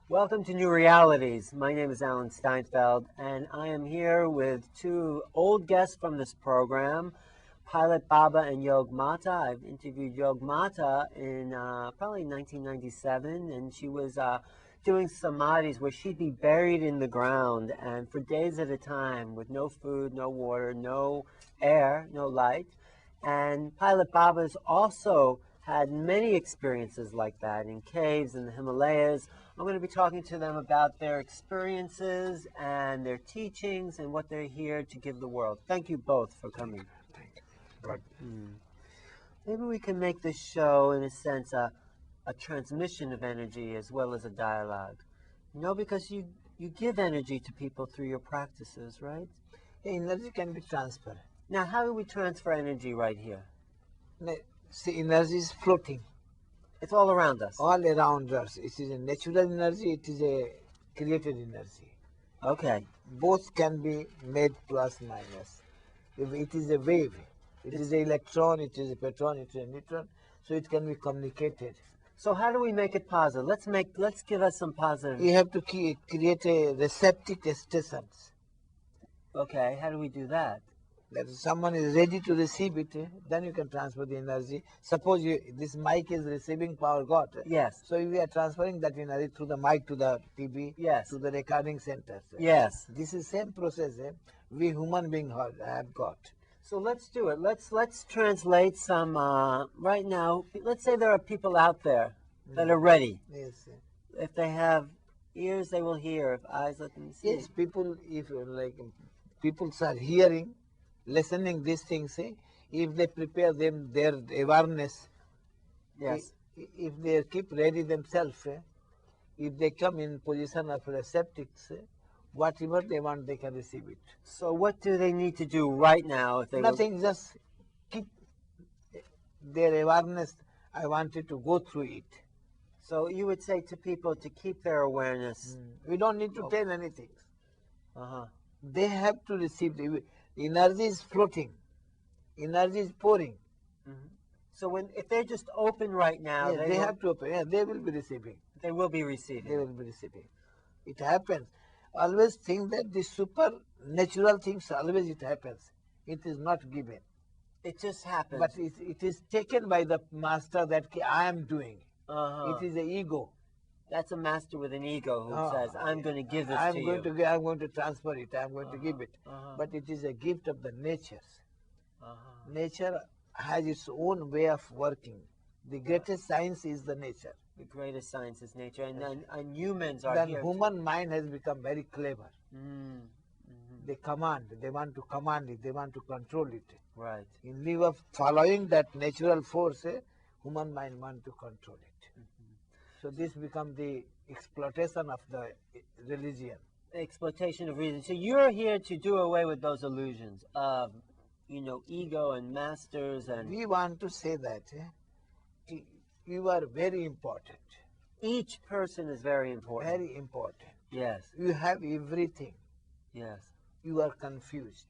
Welcome to New Realities. My name is Alan Steinfeld, and I am here with two old guests from this program, Palitpur and Yogmata. I've interviewed Yogmata in probably 1997, and she was doing samadhis where she'd be buried in the ground and for days at a time with no food, no water, no air, no light. And Palitpur's also had many experiences like that in caves in the Himalayas. I'm going to be talking to them about their experiences and their teachings and what they're here to give the world. Thank you both for coming. Thank you. Good. Maybe we can make this show, in a sense, a transmission of energy as well as a dialogue. You know, because you give energy to people through your practices, right? Energy can be transferred. Now, how do we transfer energy right here? See, energy is floating. It's all around us. All around us. It is a natural energy, it is a created energy. Okay. Both can be made plus minus. If it is a wave, it is an electron, it is a proton, it is a neutron, so it can be communicated. So how do we make it positive? Let's give us some positive. You have to create a receptive stations. Okay, how do we do that? That someone is ready to receive it, then you can transfer the energy. Suppose this mic is receiving power got. Yes. So we are transferring that energy through the mic to the TV, Yes. to the recording centers. Yes. This is same process we human beings have got. So let's do it. Let's translate some right now. Let's say there are people out there that are ready. Yes. If they have ears, they will hear. If eyes, let them see. Yes, people, if like people are hearing, listening these things, if they prepare them their awareness, Yes. if they keep ready themselves, if they come in position of receptives, whatever they want, they can receive it. So what do they need to do right now if they Nothing, just keep their awareness. I wanted to go through it. So you would say to people to keep their awareness. We don't need to tell anything. Uh-huh. They have to receive. The energy is floating. Energy is pouring. So if they're just open right now, they have to open. Yeah, they will be receiving. They will be receiving. They will be receiving. It happens. Always think that the supernatural things, always it happens. It is not given. It just happens. But it is taken by the master that I am doing. Uh-huh. It is the ego. That's a master with an ego who says, I'm going to give this I'm to going you. I'm going to transfer it. I'm going to give it. But it is a gift of the nature. Nature has its own way of working. The greatest science is the nature. The greatest science is nature. And humans are Then here. human mind has become very clever. They command. They want to command it. They want to control it. Right. In lieu of following that natural force, human mind want to control it. So this becomes the exploitation of the religion. Exploitation of reason. So you're here to do away with those illusions of, ego and masters and... We want to say that you are very important. Each person is very important. Very important. Yes. You have everything. Yes. You are confused.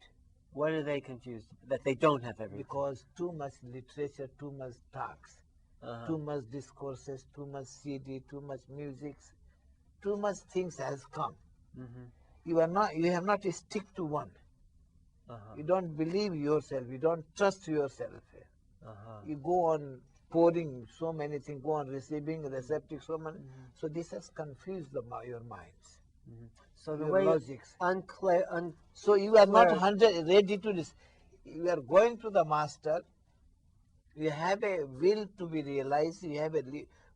What are they confused? That they don't have everything. Because too much literature, too much talks, too much discourses, too much CD, too much music, too much things has come. You have not stick to one. You don't believe yourself. You don't trust yourself. You go on pouring so many things, go on receiving, receptive so many. So this has confused your minds. So the your way logics. Unclear. So you are not ready to this. You are going to the master. You have a will to be realized. You have a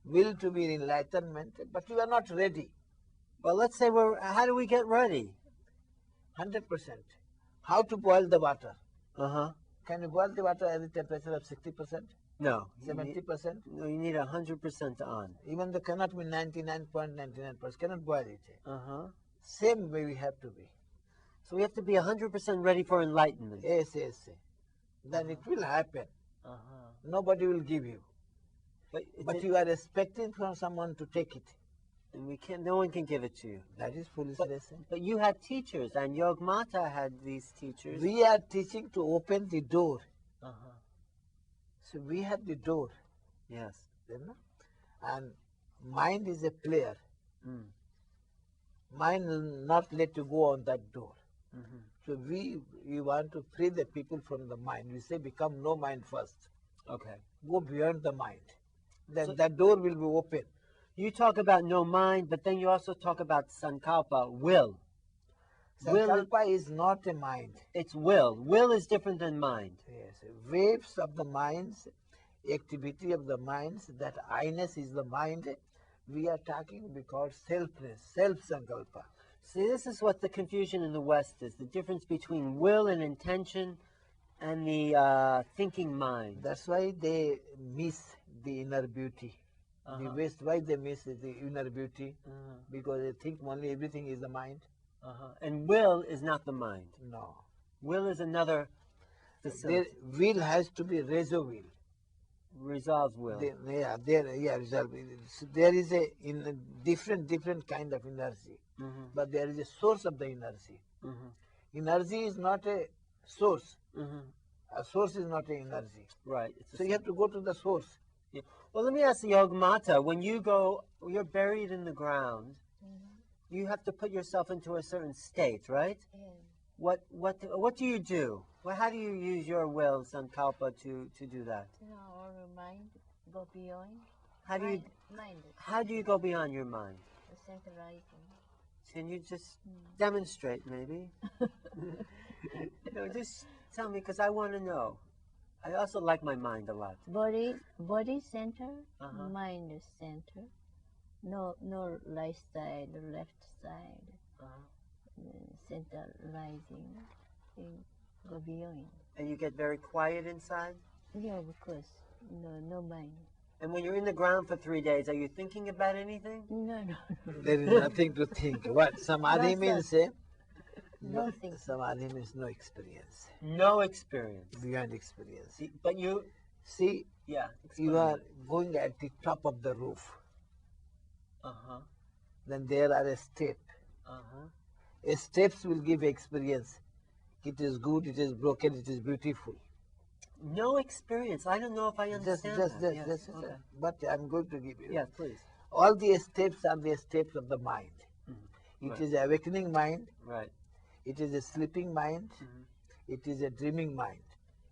will to be enlightenment, but you are not ready. Well, let's say how do we get ready? 100%. How to boil the water? Can you boil the water at a temperature of 60%? No. 70%? No, you need 100% on. Even though cannot be 99.99%, cannot boil it. Same way we have to be. So we have to be 100% ready for enlightenment. Yes. Then it will happen. Nobody will give you. But you are expecting from someone to take it. And no one can give it to you. That is foolishness. But you have teachers, and Yogmata had these teachers. We are teaching to open the door. So we have the door. Yes. And mind is a player. Mind will not let you go on that door. So we want to free the people from the mind. We say become no mind first. Okay. Go beyond the mind. Then that door will be open. You talk about no mind, but then you also talk about sankalpa, will. Sankalpa is not a mind. It's will. Will is different than mind. Yes. Waves of the minds, activity of the minds, that I-ness is the mind. We are talking because selfness, self-sankalpa. See, this is what the confusion in the West is, the difference between will and intention and the thinking mind. That's why they miss the inner beauty. The West, why they miss the inner beauty? Because they think only everything is the mind. And will is not the mind. No. Will is another facility. Will has to be resolve will. Resolves will. Resolve. So there is a different kind of energy. But there is a source of the energy. Energy is not a source. A source is not an energy. Right. So you have to go to the source. Yeah. Well, let me ask the Yogmata, when you go, you're buried in the ground, you have to put yourself into a certain state, right? What do you do? Well, how do you use your will, sankalpa, to do that? Our mind go beyond. How do you go beyond your mind? Centralizing. Can you just demonstrate, maybe? No, just tell me, because I want to know. I also like my mind a lot. Body center, mind center. No right side, left side. Centralizing. Go beyond. And you get very quiet inside? Yeah, of course. No mind. And when you're in the ground for 3 days, are you thinking about anything? No. There is nothing to think. What samadhi means? Nothing. Samadhi means no experience. No experience. Beyond experience. See, but you see, you are going at the top of the roof. Then there are a step. Steps will give experience. It is good, it is broken, it is beautiful. No experience. I don't know if I understand that. Yes. But I'm going to give you. Yes, please. All the steps are the steps of the mind. It is a awakening mind. Right. It is a sleeping mind. It is a dreaming mind.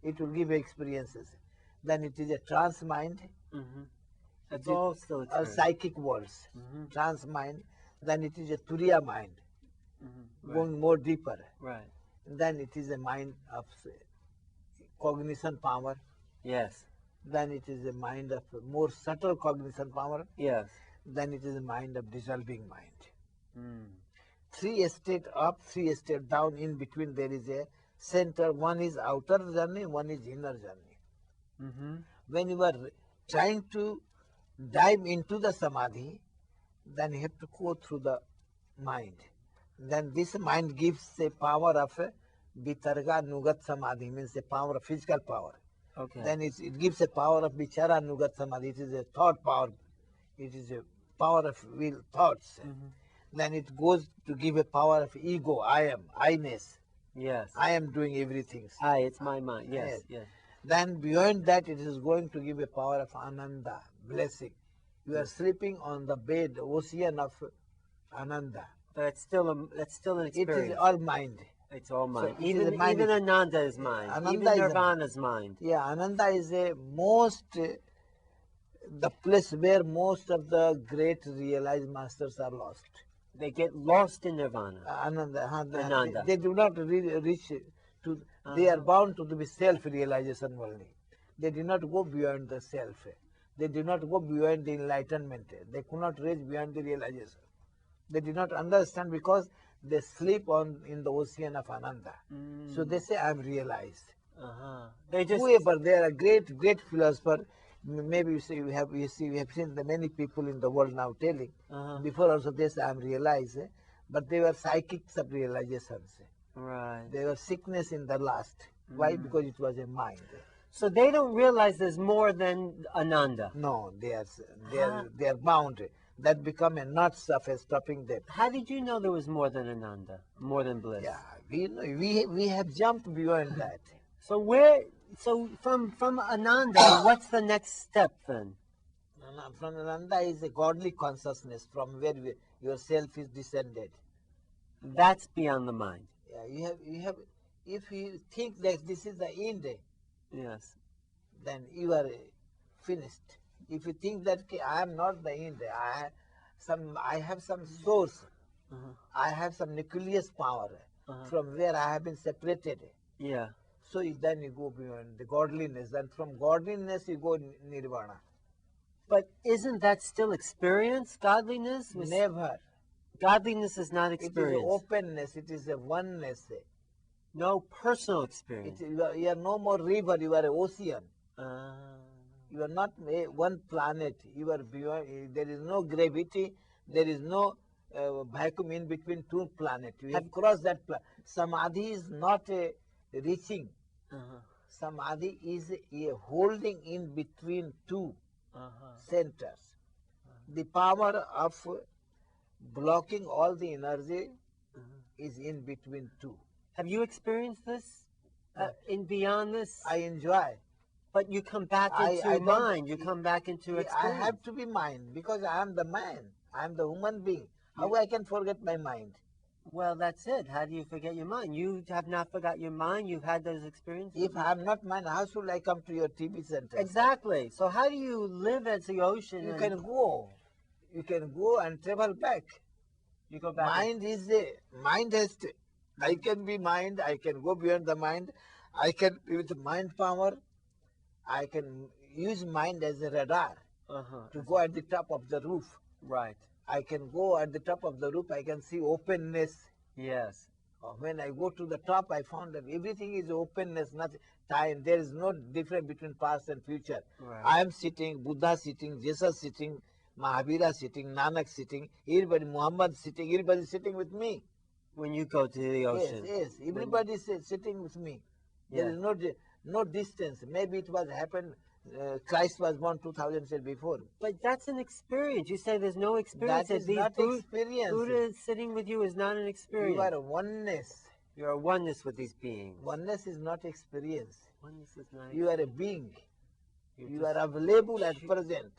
It will give experiences. Then it is a trance mind. That's all still experience. Psychic worlds. Trance mind. Then it is a turiya mind. Going more deeper. Right. Then it is a mind of cognition power. Yes. Then it is a mind of more subtle cognition power. Yes. Then it is a mind of dissolving mind. 3 states up, 3 states down. In between there is a center. One is outer journey, one is inner journey. When you are trying to dive into the samadhi, then you have to go through the mind. Then this mind gives a power of vitarga nugat samadhi, means a power of physical power. Okay. Then it gives a power of vichara nugat samadhi. It is a thought power. It is a power of will, thoughts. Then it goes to give a power of ego, I am, I-ness. Yes. I am doing everything. It's my mind. Yes. Then beyond that, it is going to give a power of ananda, blessing. You are sleeping on the bed, ocean of ananda. But it's still an experience. It is all mind. It's all mind. So even Ananda is mind. Ananda even Nirvana is mind. Yeah, Ananda is the place where most of the great realized masters are lost. They get lost in Nirvana. Ananda. They do not reach to. They are bound to be self-realization only. They do not go beyond the self. They do not go beyond the enlightenment. They could not reach beyond the realization. They did not understand because they sleep in the ocean of Ananda. So they say, I am realized. Whoever, they are a great philosopher. Maybe we have seen the many people in the world now telling. Before also they say, I am realized. But they were psychics of realizations. Right. They were sickness in the last. Why? Because it was a mind. So they don't realize there's more than Ananda. No, they are bound. That become a nuts of stopping them. How did you know there was more than Ananda, more than bliss? Yeah, we have jumped beyond that. So from Ananda, what's the next step then? From Ananda is a godly consciousness from where your self is descended. That's beyond the mind. Yeah, you have. If you think that this is the end, Yes. then you are finished. If you think that "Okay, I am not the end, I have some source, I have some nucleus power from where I have been separated. Yeah. So then you go beyond the godliness, and from godliness you go nirvana. But isn't that still experience? Godliness? Never. Godliness is not It is experience. openness. It is a oneness. No personal experience. You are no more river. You are an ocean. Ah. You are not one planet. You are beyond. There is no gravity. There is no vacuum in between two planets. You have crossed that. Samadhi is not a reaching. Samadhi is a holding in between two centers. The power of blocking all the energy is in between two. Have you experienced this? In beyond this? I enjoy. But you come back into mind. You come back into experience. I have to be mind because I am the man. I am the human being. How I can forget my mind? Well, that's it. How do you forget your mind? You have not forgot your mind. You've had those experiences. If I am not mind, how should I come to your TV center? Exactly. So how do you live as the ocean? You can go. You can go and travel back. You go back. Mind is a mind has to. I can be mind. I can go beyond the mind. I can with mind power. I can use mind as a radar to go at the top of the roof. Right. I can go at the top of the roof. I can see openness. Yes. When I go to the top, I found that everything is openness, nothing time. There is no difference between past and future. Right. I am sitting, Buddha sitting, Jesus sitting, Mahavira sitting, Nanak sitting, everybody, Muhammad sitting, everybody is sitting with me. When you go to the ocean. Yes, everybody is sitting with me. There is no distance. Maybe it was happened. Christ was born 2000 years before. But that's an experience. You say there's no experience. That is not experience. Buddha sitting with you is not an experience. You are a oneness. You are oneness with these beings. Oneness is not experience. Oneness is not. You are a being. You're You are available at present.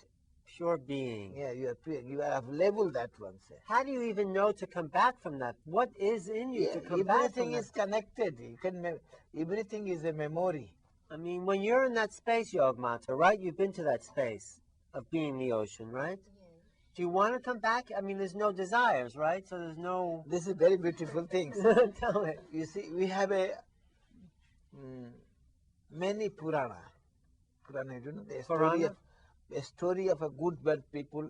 Pure being. Yeah, you are available that one. Sir. How do you even know to come back from that? What is in you to come back from Everything is connected. You can. Everything is a memory. I mean, when you're in that space, Yogmata, right? You've been to that space of being the ocean, right? Yes. Do you want to come back? I mean, there's no desires, right? So there's no... This is very beautiful thing. Tell me. You see, we have many Purana. Purana, you know, a story of a good bird people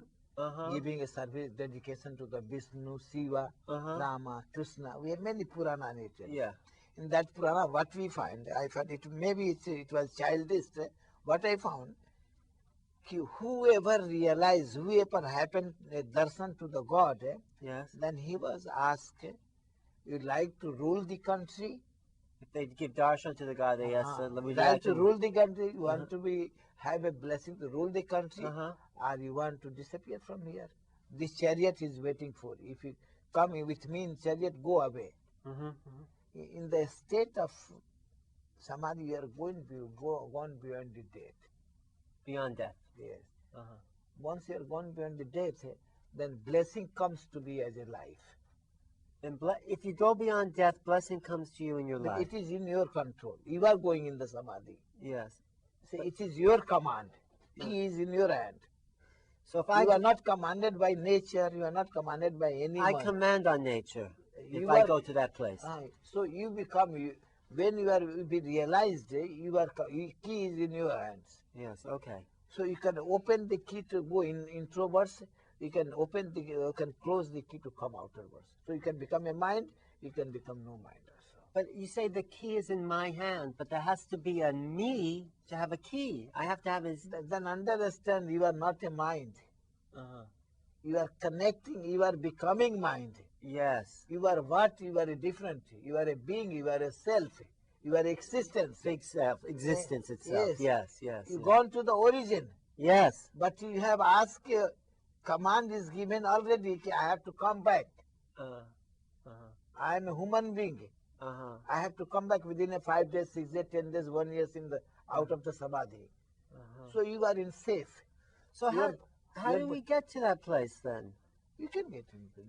giving a service, dedication to the Vishnu, Shiva, Rama, Krishna. We have many Purana in it. Yeah. In that Purana, what we find, I found it, maybe it was childish, what I found, whoever realized, whoever happened a darshan to the God, Yes. then he was asked, you'd like to rule the country? If they give darshan to the god, they ask, Would you like to rule the country? You want to have a blessing to rule the country? Or you want to disappear from here? This chariot is waiting for you. If you come with me in chariot, go away. In the state of samadhi, you are going beyond the death. Beyond death. Yes. Once you are gone beyond the death, then blessing comes to be as a life. And if you go beyond death, blessing comes to you in your But life. it is in your control. You are going in the samadhi. Yes. See, it is your command. Key is in your hand. So if You are not commanded by nature. You are not commanded by anyone. I command on nature if You I are- go to that place. So you become, when you are be realized, key is in your hands. Yes, okay. So you can open the key to go in introverts. You can can close the key to come outwards. So you can become a mind. You can become no mind also. But you say the key is in my hand, but there has to be a me to have a key. I have to have his... Then understand you are not a mind. You are connecting. You are becoming mind. Yes. You are what? You are a different. You are a being. You are a self. You are existence. Big self, existence itself. Yes. Yes. You gone to the origin. Yes. But you have asked, command is given already, I have to come back. I am a human being. I have to come back within a 5 days, 6 days, 10 days, 1 year out of the samadhi. So you are in safe. So how do we get to that place then? You can get into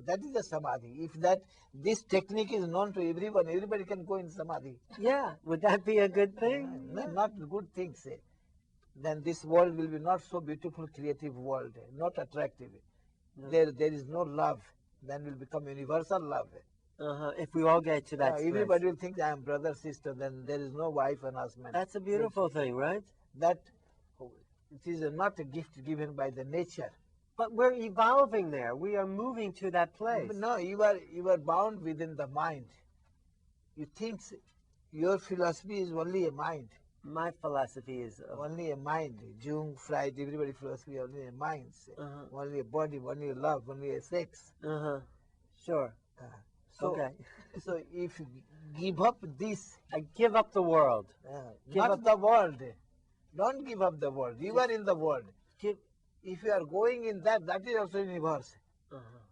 that is the samadhi. If this technique is known to everyone, everybody can go in samadhi. Yeah, would that be a good thing? No, not good things. Then this world will be not so beautiful, creative world, not attractive. No. There is no love. Then will become universal love. If we all get to that space. Everybody will think I am brother, sister. Then there is no wife and husband. That's a beautiful thing, right? That it is not a gift given by the nature. But we're evolving there. We are moving to that place. No, you are bound within the mind. You think your philosophy is only a mind. My philosophy is only a mind. Jung, Freud, everybody philosophy only a mind. Only a body, only a love, only a sex. Sure. Okay. So if you give up this, I give up the world. Not the world. Don't give up the world. You are in the world. If you are going in that is also universe.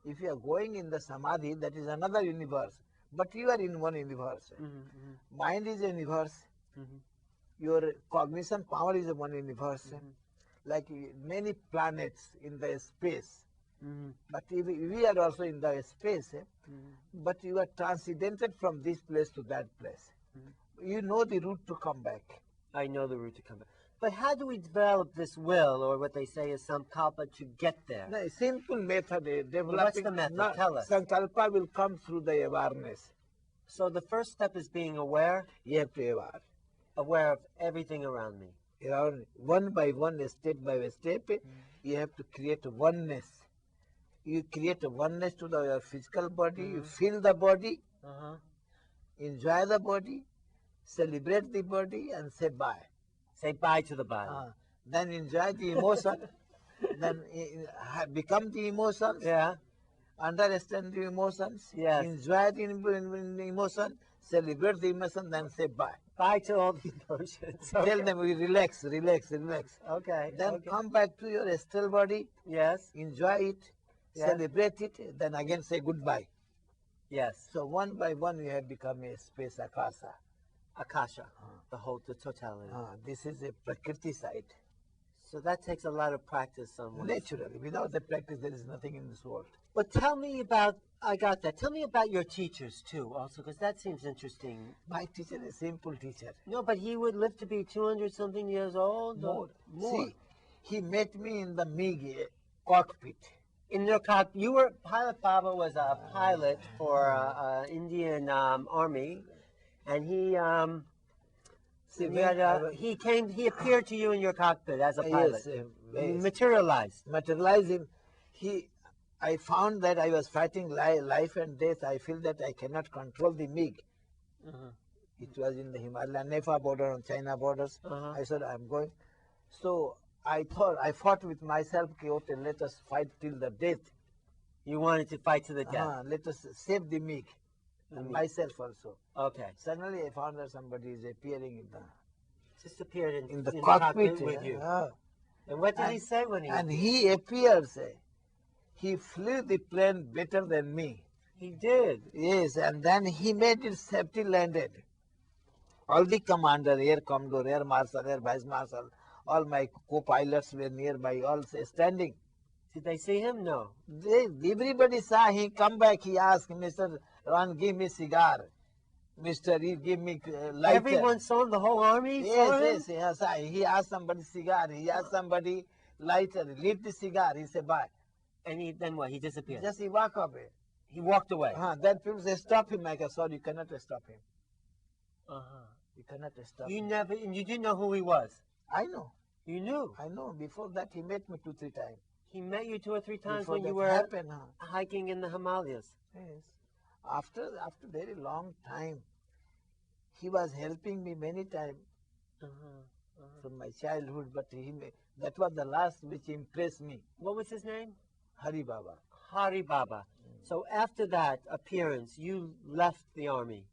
If you are going in the samadhi, that is another universe. But you are in one universe. Mind is a universe. Your cognition power is a one universe. Like many planets in the space. But we are also in the space. But you are transcendented from this place to that place. You know the route to come back. I know the route to come back. But how do we develop this will, or what they say is sankalpa, to get there? No, simple method. Developing. What's the method? Tell us. Sankalpa will come through the awareness. So the first step is being aware? You have to aware. Aware of everything around me. One by one, step by step, you have to create a oneness. You create a oneness to your physical body, you feel the body, enjoy the body, celebrate the body, and say bye. Say bye to the body. Then enjoy the emotion, then become the emotions, understand the emotions, enjoy the emotion, celebrate the emotion, then say bye. Bye to all the emotions. Okay. Tell them we relax. Okay. Then come back to your astral body. Yes. Enjoy it, celebrate it, then again say goodbye. Yes. So one by one you have become a space akasha. Akasha, the totality. This is a prakriti side. So that takes a lot of practice on one. Naturally, without the practice there is nothing in this world. But tell me about, I got that. Tell me about your teachers too, also, because that seems interesting. My teacher is a simple teacher. No, but he would live to be 200-something years old? More. More. See, he met me in the MiG cockpit. In your cockpit, Palitpur was a pilot for Indian Army, and he appeared to you in your cockpit as a pilot. Yes, materialized him. I found that I was fighting life and death. I feel that I cannot control the MiG. It was in the Himalaya, Nepal border, on China borders. I said, I'm going. So I fought with myself, okay, let us fight till the death. You wanted to fight to the death? Let us save the MiG. And myself also. Okay. Suddenly I found that somebody is appearing in the... Just appeared in the cockpit with you. And what did he say when he... And he appears. He flew the plane better than me. He did? Yes, and then he made it safety landed. All the commander, Air Commodore, Air Marshal, Air Vice Marshal, all my co-pilots were nearby, all standing. Did they see him? No. Everybody saw him come back. He asked, Mr. Ron, give me cigar. Mr. He give me lighter. Everyone saw him, the whole army saw him? Yes. He asked somebody cigar. He asked somebody lighter. Lit the cigar. He said, bye. And then what? He disappeared? Just he walked away. He walked away? Then people say, stop him. I said, sorry, you cannot stop him. You cannot stop him. And you didn't know who he was? I know. You knew? I know. Before that, he met me 2-3 times. He met you 2 or 3 times Before when you were happened, hiking in the Himalayas? Yes. After very long time, he was helping me many times from my childhood, but that was the last which impressed me. What was his name? Haribaba. Haribaba. So after that appearance, you left the army?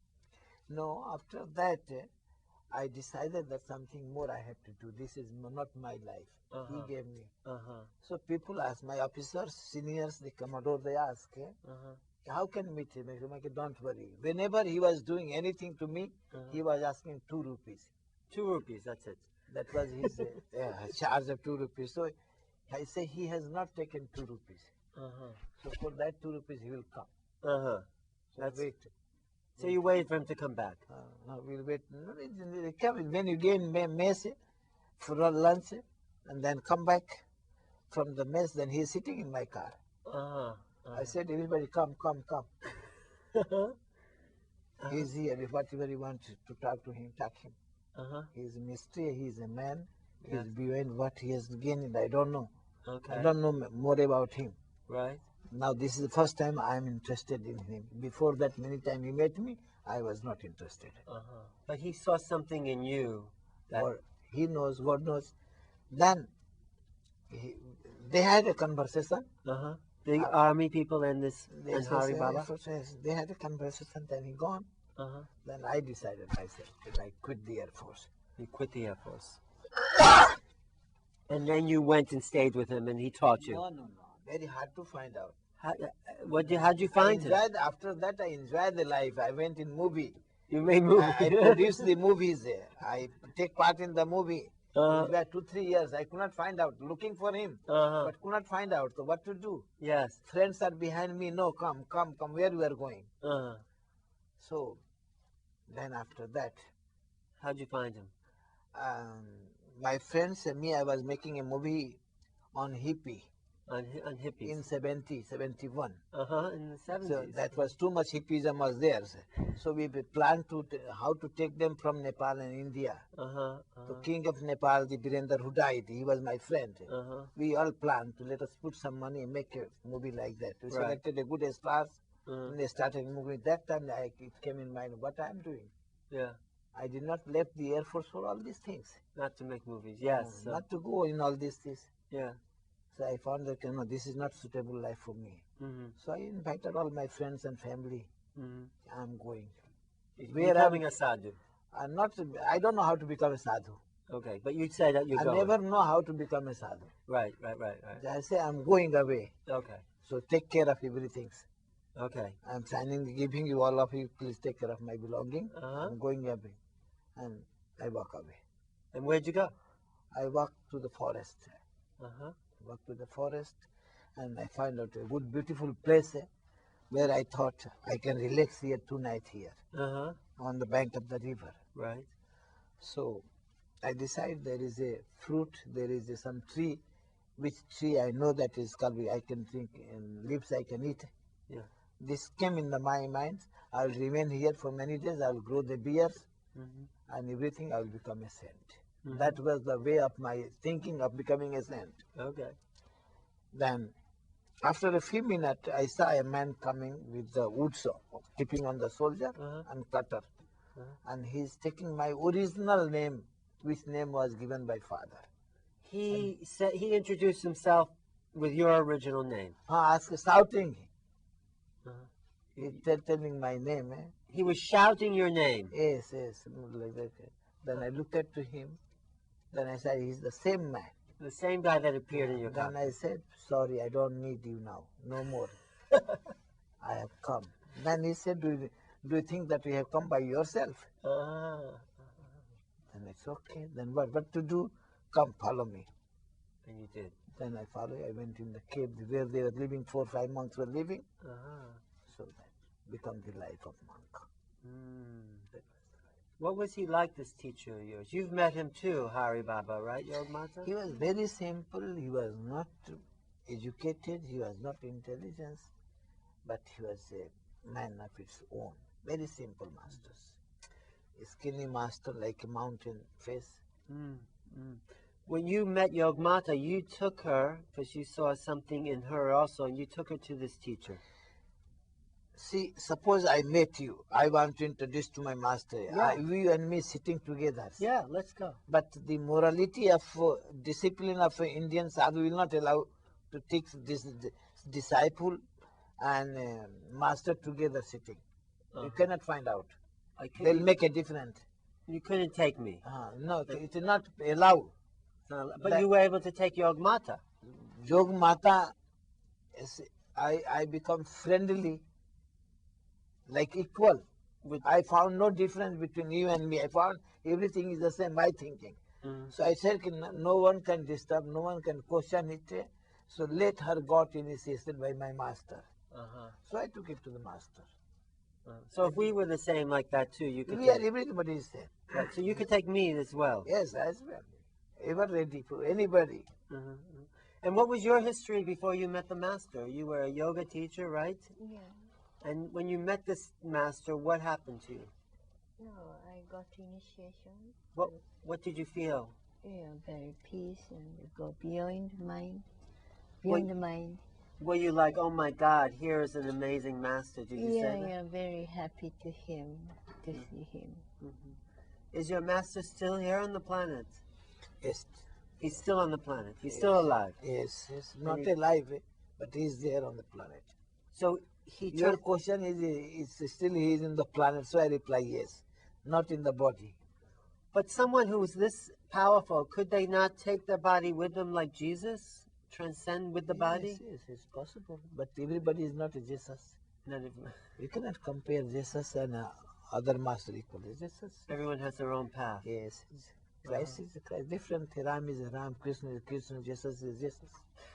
No, after that, I decided that something more I have to do. This is not my life. He gave me. So people ask, my officers, seniors, the commodore, they ask, how can meet him? I said, don't worry. Whenever he was doing anything to me, he was asking 2 rupees. 2 rupees, that's it. That was his charge of 2 rupees. So I say he has not taken 2 rupees. So for that 2 rupees he will come. So That's wait. So you waited for him to come back. No, we'll wait. No, they come when you gain mess for lunch, and then come back from the mess. Then he is sitting in my car. I said, everybody come. He's here. If whatever you want to talk to him, talk him. He's a mystery. He's a man. He's beyond what he has gained. I don't know. I don't know more about him. Right. Now this is the first time I am interested in him. Before that, many times he met me, I was not interested. But he saw something in you. That Or he knows, God knows. Then they had a conversation. the army people and this and Hari Baba. They had a conversation. Then he gone. Then I decided myself that I quit the Air Force. You quit the Air Force. And then you went and stayed with him, and he taught you. No. Very hard to find out. How'd you find him? After that, I enjoyed the life. I went in movie. You made movies. I produced the movies there. I take part in the movie. It was 2-3 years. I could not find out. Looking for him, but could not find out. So what to do? Yes. Friends are behind me. No, come. Where you are going? So then after that, How'd you find him? My friends and me, I was making a movie on hippie. On hippies. In 70, 71. In the 70s. So that was too much hippism was there. So we planned to how to take them from Nepal and India. The king of Nepal, the Birender who died, he was my friend. We all planned to let us put some money and make a movie like that. We selected a good stars and they started moving. That time it came in mind what I am doing. Yeah. I did not left the Air Force for all these things. Not to make movies. Yes. Not to go in all these things. Yeah. So I found that this is not suitable life for me. So I invited all my friends and family. I'm going. You're becoming a sadhu. I don't know how to become a sadhu. Okay, but you said that you're going. I never know how to become a sadhu. Right. I say I'm going away. Okay. So take care of everything. Okay. I'm giving you all of you, please take care of my belonging. I'm going away. And I walk away. And where'd you go? I walk to the forest. Walk to the forest, and I find out a good, beautiful place where I thought I can relax here 2 nights here on the bank of the river. Right. So I decide there is a fruit, there is some tree, which tree I know that is called, I can drink, and leaves I can eat. Yeah. This came in my mind. I'll remain here for many days. I'll grow the beers and everything. I will become a saint. That was the way of my thinking of becoming a saint. Okay. Then, after a few minutes, I saw a man coming with the wood saw, keeping on the soldier and cutter. And he's taking my original name, which name was given by father. He said he introduced himself with your original name. Shouting. He's telling my name. He was shouting your name. Yes, like that. Then I looked at to him. Then I said, he's the same man. The same guy that appeared in your car. Then I said, sorry, I don't need you now. No more. I have come. Then he said, do you think that you have come by yourself? Then it's okay. Then what to do? Come, follow me. And you did. Then I followed. I went in the cave where they were living, 4 or 5 monks were living. So that became the life of monk. What was he like, this teacher of yours? You've met him too, Hari Baba, right, Yogmata? He was very simple. He was not educated. He was not intelligent. But he was a man of his own. Very simple masters. A skinny master like a mountain face. When you met Yogmata, you took her, because you saw something in her also, and you took her to this teacher. See, suppose I met you. I want to introduce to my master. Yeah. You and me sitting together. Yeah, let's go. But the morality of discipline of Indian sadhu will not allow to take this disciple and master together sitting. You cannot find out. They'll make a difference. You couldn't take me. No, it is not allowed. But you were able to take Yogmata. Yogmata, I become friendly, like equal. I found no difference between you and me. I found everything is the same, my thinking. So I said, no one can disturb, no one can question it. So let her got initiation by my master. So I took it to the master. So if we were the same like that too, you could. Everybody is same. Right, so you could take me as well. Yes, as well. Ever ready for anybody. And what was your history before you met the master? You were a yoga teacher, right? Yeah. And when you met this master, what happened to you? No, I got initiation. What did you feel? Yeah, very peace and go beyond mind. Beyond the mind. Were you like, oh my God, here is an amazing master? Did you say that? Yeah, very happy to see him. Is your master still here on the planet? Yes. He's still on the planet. He's still alive. Yes, not alive, but he's there on the planet. So your question is still he is in the planet, so I reply yes, not in the body. But someone who is this powerful, could they not take their body with them like Jesus? Transcend with the body? Yes, it's possible. But everybody is not a Jesus. You cannot compare Jesus and other master equal to Jesus. Everyone has their own path. Yes. Christ is Christ. Different. Ram is Ram. Krishna is Krishna. Jesus is Jesus.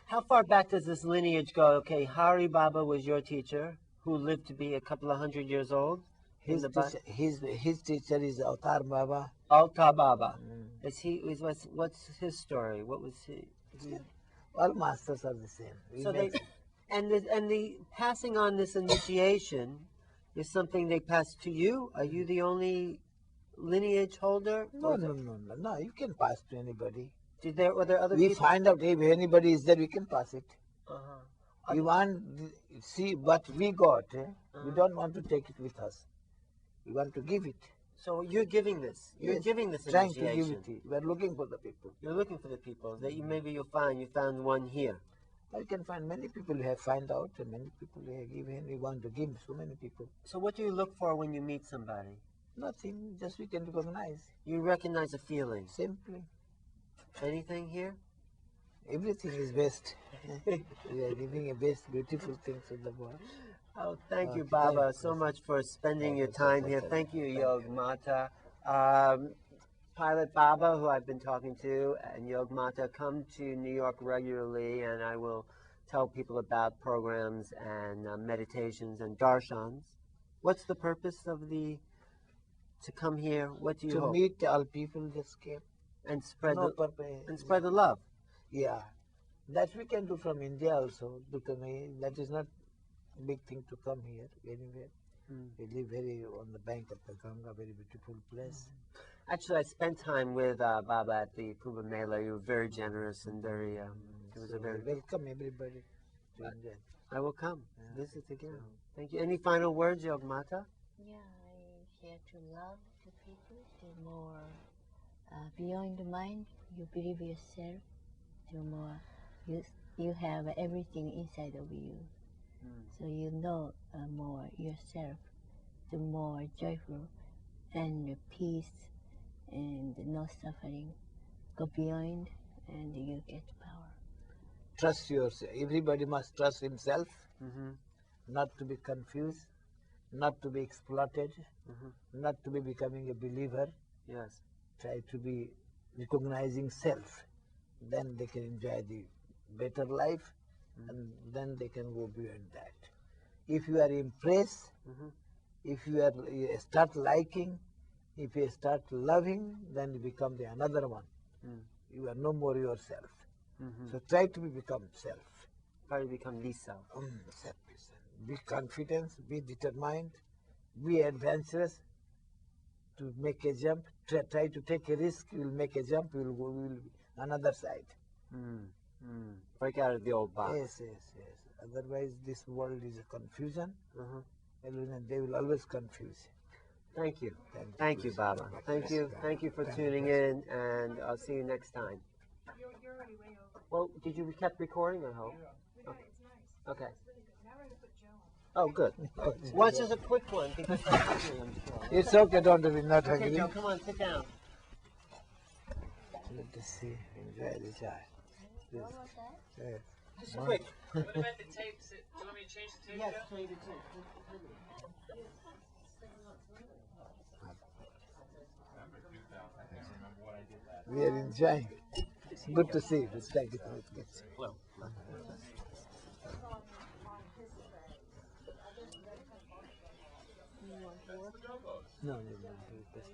How far back does this lineage go? Okay, Hari Baba was your teacher, who lived to be a couple of 100 years old. His teacher is Avatar Baba. Avatar Baba. What's his story? What was he? All masters are the same. So the passing on this initiation is something they pass to you. Are you the only lineage holder? No. You can pass to anybody. Were there other we people? Find out if anybody is there, we can pass it. You want see what we got. We don't want to take it with us. We want to give it. So you're giving this. You're giving this trying initiation. to give it. We are looking for the people. You're looking for the people that maybe you'll find. You found one here. I can find many people who have found out, and many people who have given. We want to give so many people. So what do you look for when you meet somebody? Nothing. Just we can recognize. You recognize a feeling. Simply. Anything here? Everything is best. We are giving a best, beautiful things in the world. Oh, thank you, Baba, so much for spending your time here. Thank you, Yogmata. Pilot Baba, who I've been talking to, and Yogmata come to New York regularly, and I will tell people about programs and meditations and darshans. What's the purpose of to come here? What do you hope? To meet all people just came. And spread the love. Yeah. That we can do from India also. That is not a big thing to come here anywhere. We live on the bank of the Ganga, very beautiful place. Actually, I spent time with Baba at the Kumbh Mela. You were very generous and very. Welcome everybody to India. I will come visit again. Thank you. Any final words, Yogmata? Yeah, I share to love the people, to more beyond the mind. You believe yourself, to more you have everything inside of you. So you know more yourself, the more joyful and peace and no suffering. Go beyond and you get power. Trust yourself. Everybody must trust himself, not to be confused, not to be exploited, not to be becoming a believer. Yes. Try to be recognizing self. Then they can enjoy the better life, and then they can go beyond that. If you are impressed, if you start liking, if you start loving, then you become another one. You are no more yourself. So try to become self. Try to become the self. Self. Be confident, be determined, be adventurous. To make a jump, try to take a risk. You will make a jump. You will go another side. Break out of the old box. Yes. Otherwise, this world is a confusion. And they will always confuse. Thank you. Thank you, Baba. Thank you for tuning in, and I'll see you next time. You're already way over. Well, did you keep recording, I hope? Yeah, okay. It's nice. Okay. Now we're going to put Joe on. Oh, good. Well, it's just a quick one because I'm hungry, I'm sure. It's okay, don't be not Okay, hungry. Joe, come on, sit down. Let us see, enjoy the chai. Yes. Just quick. What about the tapes? Do you want me to change the tape? Yes, Joe? change it too. We are enjoying. Good to see you. Thank you. Hello. You want to work? No, no, no. Just